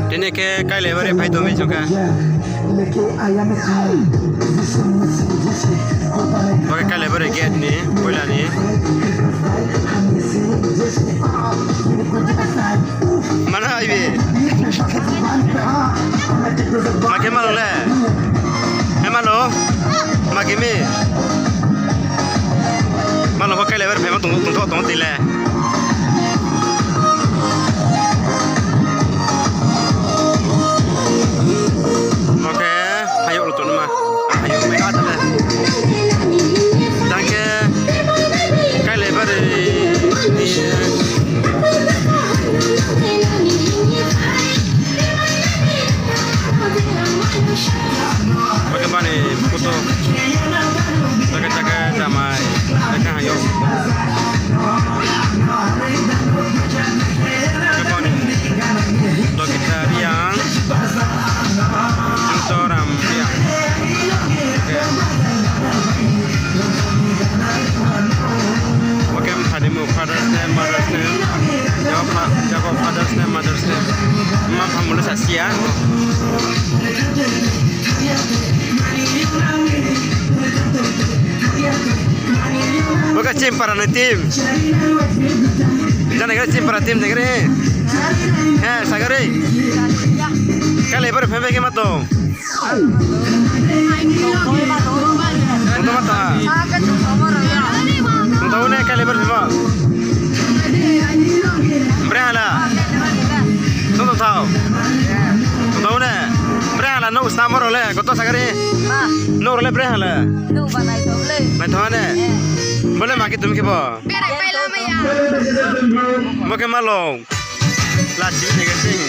Tiene que caerle bare pai to me choka. Baka caerle bare get ni, bola ni. Mana ai be? Makin malo le. Malo. Makin me. Malo baka caerle bare pai ma tong ti le. Bagaimana foto jaga-jaga damai dekat ayo bagaimana untuk kita riang untuk ram riang bagaimana hadimu Father's Day Mother's Day jawab Father's Day Mother's Day mampu mulai sasia Boga cim para na tim. Jana gara cim para tim degre. Sagare. Kale bar phebe ke mato. Unto mata. Unto ne kale bar pheba. Brala. Unto thao. Unto ne. Brala no sta morole goto sagare. No role brala. No banai tole. Mai thone. Boleh makin tu mungkin apa? Berak pela maya. Makin malu. Lagi ni kan sih.